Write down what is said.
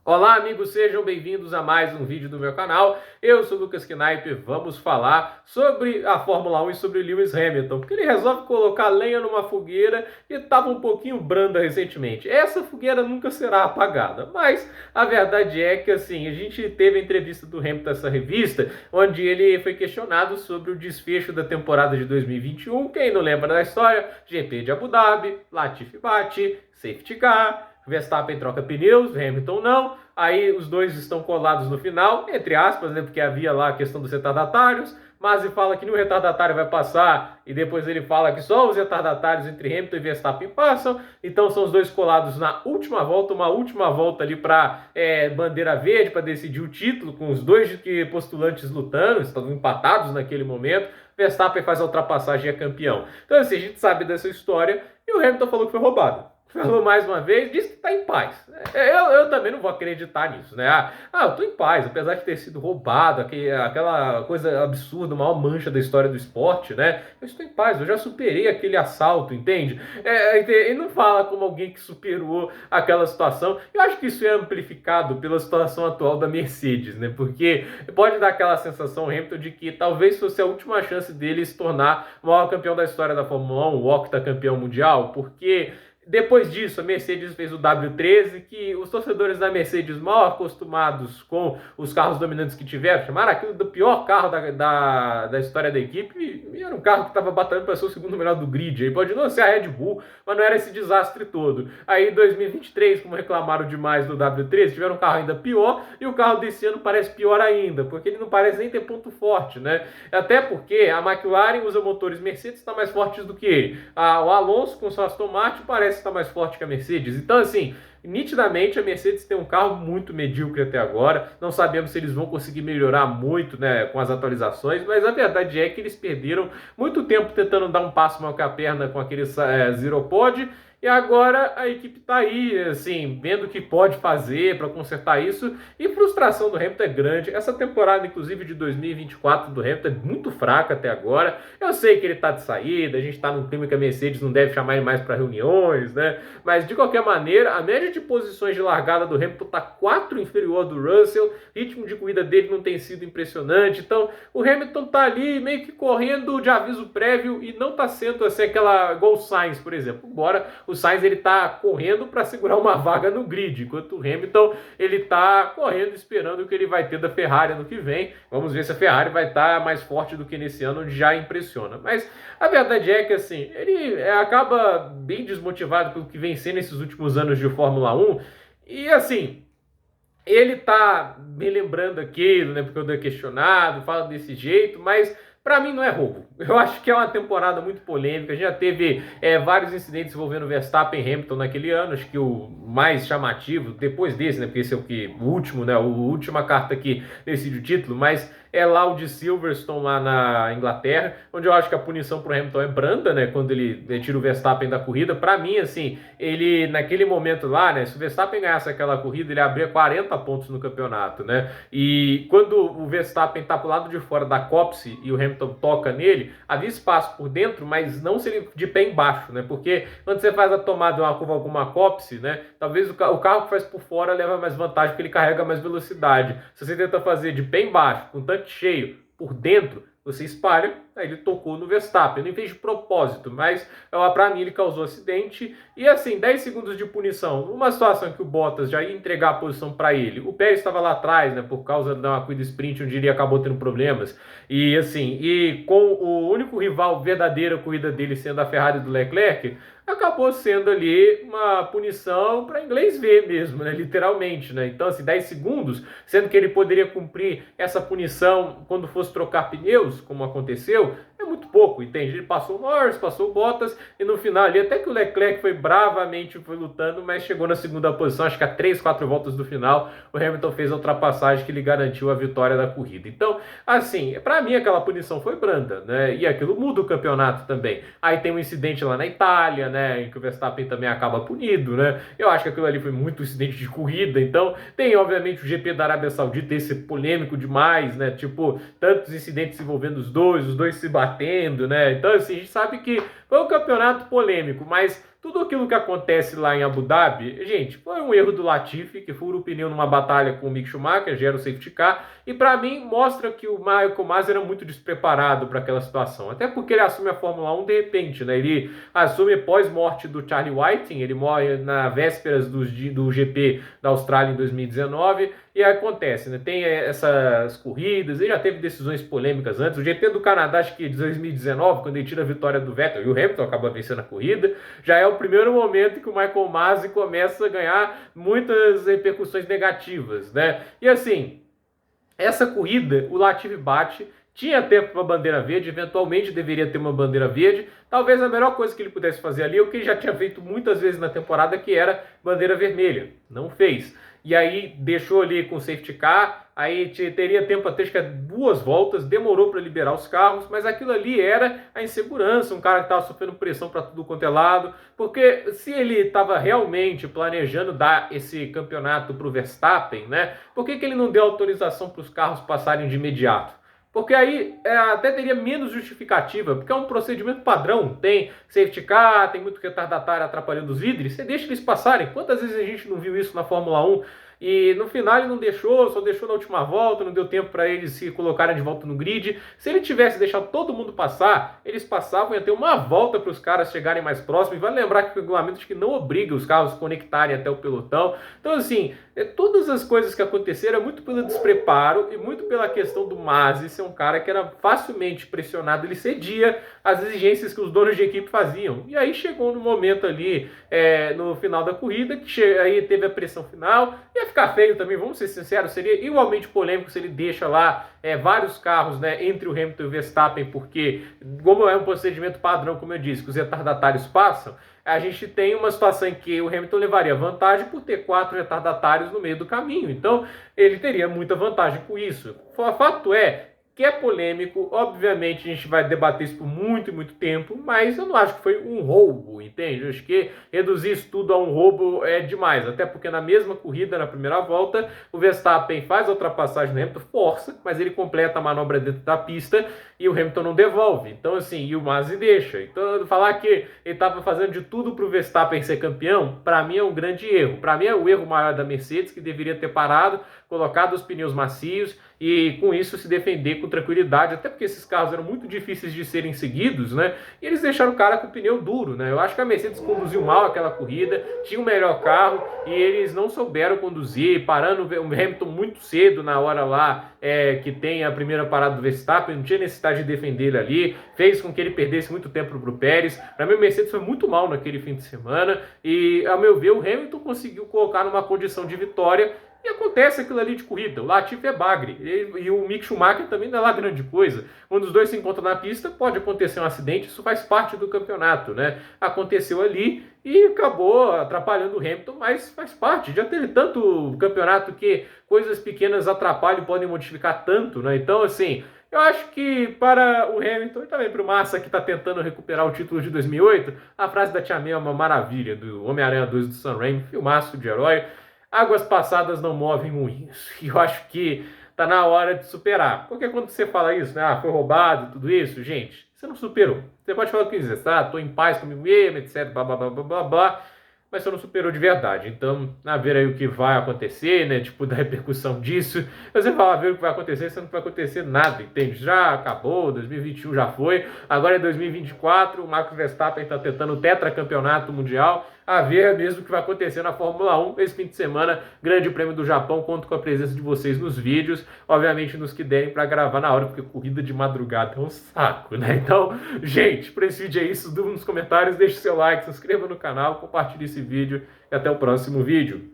Olá amigos, sejam bem-vindos a mais um vídeo do meu canal. Eu sou o Lucas Knaip e vamos falar sobre a Fórmula 1 e sobre Lewis Hamilton, porque ele resolve colocar lenha numa fogueira e estava um pouquinho branda recentemente. Essa fogueira nunca será apagada, mas a verdade é que assim, a gente teve a entrevista do Hamilton nessa revista, onde ele foi questionado sobre o desfecho da temporada de 2021. Quem não lembra da história? GP de Abu Dhabi, Latifi bate, safety car, Verstappen troca pneus, Hamilton não. Aí os dois estão colados no final, entre aspas, né? Porque havia lá a questão dos retardatários. Masi fala que nenhum retardatário vai passar, e depois ele fala que só os retardatários entre Hamilton e Verstappen passam. Então são os dois colados na última volta, uma última volta ali para bandeira verde, para decidir o título, com os dois postulantes lutando, estão empatados naquele momento. Verstappen faz a ultrapassagem e é campeão. Então assim, a gente sabe dessa história, e o Hamilton falou que foi roubado. Falou mais uma vez, disse que está em paz. Eu também não vou acreditar nisso, né? Eu estou em paz, apesar de ter sido roubado, aquela coisa absurda, a maior mancha da história do esporte, né? Eu estou em paz, eu já superei aquele assalto, entende? Ele não fala como alguém que superou aquela situação. Eu acho que isso é amplificado pela situação atual da Mercedes, né? Porque pode dar aquela sensação, Hamilton, de que talvez fosse a última chance dele se tornar o maior campeão da história da Fórmula 1, o octacampeão mundial, porque depois disso, a Mercedes fez o W13, que os torcedores da Mercedes, mal acostumados com os carros dominantes que tiveram, chamaram aquilo do pior carro da história da equipe, e era um carro que estava batalhando para ser o segundo melhor do grid. Aí pode não ser a Red Bull, mas não era esse desastre todo. Aí em 2023, como reclamaram demais do W13, tiveram um carro ainda pior, e o carro desse ano parece pior ainda, porque ele não parece nem ter ponto forte, né? Até porque a McLaren usa motores Mercedes, está mais fortes do que ele. O Alonso com o Aston Martin parece está mais forte que a Mercedes. Então, assim, nitidamente a Mercedes tem um carro muito medíocre até agora. Não sabemos se eles vão conseguir melhorar muito, né, com as atualizações, mas a verdade é que eles perderam muito tempo tentando dar um passo maior que a perna com aquele Zero Pod. E agora a equipe está aí, assim, vendo o que pode fazer para consertar isso. E a frustração do Hamilton é grande. Essa temporada, inclusive, de 2024 do Hamilton é muito fraca até agora. Eu sei que ele está de saída, a gente está num clima que a Mercedes não deve chamar ele mais para reuniões, né? Mas, de qualquer maneira, a média de posições de largada do Hamilton está 4 inferior do Russell. O ritmo de corrida dele não tem sido impressionante. Então, o Hamilton está ali meio que correndo de aviso prévio e não está sendo assim, aquela igual o Sainz, por exemplo. Embora o Sainz ele tá correndo para segurar uma vaga no grid, enquanto o Hamilton ele tá correndo esperando o que ele vai ter da Ferrari ano que vem. Vamos ver se a Ferrari vai estar mais forte do que nesse ano, onde já impressiona. Mas a verdade é que assim, ele acaba bem desmotivado pelo que vem sendo esses últimos anos de Fórmula 1. E assim, ele tá me lembrando aquilo, né? Porque eu dei questionado, fala desse jeito, mas para mim não é roubo. Eu acho que é uma temporada muito polêmica. A gente já teve vários incidentes envolvendo Verstappen e Hamilton naquele ano. Acho que o mais chamativo, depois desse, né? Porque esse é o último, né? A última carta que decide o título, mas é lá o de Silverstone, lá na Inglaterra, onde eu acho que a punição pro Hamilton é branda, né? Quando ele tira o Verstappen da corrida. Para mim, assim, ele naquele momento lá, né? Se o Verstappen ganhasse aquela corrida, ele abria 40 pontos no campeonato, né? E quando o Verstappen tá pro lado de fora da cópice e o Hamilton toca nele, havia espaço por dentro, mas não se ele de pé embaixo, né? Porque quando você faz a tomada de uma curva com uma cópice, né? Talvez o carro que faz por fora leva mais vantagem porque ele carrega mais velocidade. Se você tenta fazer de pé embaixo, com tanque cheio, por dentro, você espalha. Aí ele tocou no Verstappen, não fez de propósito, mas para mim ele causou acidente. E assim, 10 segundos de punição, numa situação que o Bottas já ia entregar a posição para ele. O Pérez estava lá atrás, né, por causa da corrida sprint, onde ele acabou tendo problemas. E assim, e com o único rival verdadeiro a corrida dele sendo a Ferrari do Leclerc, acabou sendo ali uma punição para inglês ver mesmo, né, literalmente, né? Então, assim, 10 segundos, sendo que ele poderia cumprir essa punição quando fosse trocar pneus, como aconteceu, é muito pouco, entende? Ele passou o Norris, passou o Bottas, e no final ali, até que o Leclerc foi bravamente lutando, mas chegou na segunda posição, acho que a 3, 4 voltas do final, o Hamilton fez a ultrapassagem que lhe garantiu a vitória da corrida. Então, assim, para mim aquela punição foi branda, né? E aquilo muda o campeonato também. Aí tem um incidente lá na Itália, né, em que o Verstappen também acaba punido, né? Eu acho que aquilo ali foi muito incidente de corrida. Então, tem obviamente o GP da Arábia Saudita, esse polêmico demais, né? Tipo, tantos incidentes envolvendo os dois se batendo, né? Então, assim, a gente sabe que foi um campeonato polêmico, mas tudo aquilo que acontece lá em Abu Dhabi, gente, foi um erro do Latifi, que fura o pneu numa batalha com o Mick Schumacher, gera o safety car, e para mim mostra que o Michael Masi era muito despreparado para aquela situação, até porque ele assume a Fórmula 1 de repente, né? Ele assume pós-morte do Charlie Whiting, ele morre na vésperas do GP da Austrália em 2019, e aí acontece, né? Tem essas corridas, ele já teve decisões polêmicas antes, o GP do Canadá, acho que de 2019, quando ele tira a vitória do Vettel, e o Hamilton acaba vencendo a corrida, já é o primeiro momento que o Michael Masi começa a ganhar muitas repercussões negativas, né? E assim, essa corrida, o Latifi bate, tinha tempo para bandeira verde, eventualmente deveria ter uma bandeira verde. Talvez a melhor coisa que ele pudesse fazer ali é o que ele já tinha feito muitas vezes na temporada, que era bandeira vermelha. Não fez. E aí deixou ali com o safety car, aí teria tempo até acho que 2 voltas, demorou para liberar os carros, mas aquilo ali era a insegurança, um cara que estava sofrendo pressão para tudo quanto é lado, porque se ele estava realmente planejando dar esse campeonato para o Verstappen, né, por que ele não deu autorização para os carros passarem de imediato? Porque aí até teria menos justificativa, porque é um procedimento padrão, tem safety car, tem muito retardatário atrapalhando os líderes, você deixa eles passarem. Quantas vezes a gente não viu isso na Fórmula 1? E no final ele não deixou, só deixou na última volta, não deu tempo para eles se colocarem de volta no grid. Se ele tivesse deixado todo mundo passar, eles passavam, ia ter uma volta para os caras chegarem mais próximos. E vale lembrar que o regulamento acho que não obriga os carros a conectarem até o pelotão. Então assim, todas as coisas que aconteceram é muito pelo despreparo e muito pela questão do Masi ser um cara que era facilmente pressionado, ele cedia às exigências que os donos de equipe faziam. E aí chegou no momento ali, no final da corrida, que aí teve a pressão final. Ia ficar feio também, vamos ser sinceros, seria igualmente polêmico se ele deixa lá vários carros, né, entre o Hamilton e o Verstappen, porque como é um procedimento padrão, como eu disse, que os retardatários passam, a gente tem uma situação em que o Hamilton levaria vantagem por ter 4 retardatários no meio do caminho. Então, ele teria muita vantagem com isso. O fato é que é polêmico, obviamente a gente vai debater isso por muito e muito tempo, mas eu não acho que foi um roubo, entende? Eu acho que reduzir isso tudo a um roubo é demais, até porque na mesma corrida, na primeira volta, o Verstappen faz a ultrapassagem no Hamilton, força, mas ele completa a manobra dentro da pista e o Hamilton não devolve. Então assim, e o Masi deixa. Então falar que ele estava fazendo de tudo para o Verstappen ser campeão, para mim é um grande erro. Para mim é o erro maior da Mercedes, que deveria ter parado, colocado os pneus macios e com isso se defender com tranquilidade, até porque esses carros eram muito difíceis de serem seguidos, né? E eles deixaram o cara com o pneu duro, né? Eu acho que a Mercedes conduziu mal aquela corrida, tinha o melhor carro e eles não souberam conduzir, parando o Hamilton muito cedo na hora lá que tem a primeira parada do Verstappen, não tinha necessidade de defender ele ali, fez com que ele perdesse muito tempo para o Pérez. Para mim, o Mercedes foi muito mal naquele fim de semana e, ao meu ver, o Hamilton conseguiu colocar numa condição de vitória. E acontece aquilo ali de corrida. O Latifi é bagre. E o Mick Schumacher também não é lá grande coisa. Quando os dois se encontram na pista, pode acontecer um acidente. Isso faz parte do campeonato, né? Aconteceu ali e acabou atrapalhando o Hamilton, mas faz parte. Já teve tanto campeonato que coisas pequenas atrapalham e podem modificar tanto, né? Então, assim, eu acho que para o Hamilton e também para o Massa, que está tentando recuperar o título de 2008, a frase da Tia May é uma maravilha, do Homem-Aranha 2 do Sam Raimi, filmaço de herói. Águas passadas não movem moinhos. E eu acho que tá na hora de superar. Porque quando você fala isso, né? Foi roubado, tudo isso, gente, você não superou. Você pode falar o que quiser, tá? Tô em paz comigo mesmo, etc, blá, blá, blá, blá, blá, blá. Mas você não superou de verdade. Então, a ver aí o que vai acontecer, né? Tipo, da repercussão disso. Você fala, ver o que vai acontecer, sendo que não vai acontecer nada, entende? Já acabou, 2021 já foi. Agora é 2024, o Max Verstappen está tentando o tetracampeonato mundial. A ver mesmo o que vai acontecer na Fórmula 1 esse fim de semana. Grande Prêmio do Japão. Conto com a presença de vocês nos vídeos. Obviamente nos que derem para gravar na hora, porque corrida de madrugada é um saco, né? Então, gente, para esse vídeo é isso. Dúvida nos comentários, deixe seu like, se inscreva no canal, compartilhe esse vídeo e até o próximo vídeo.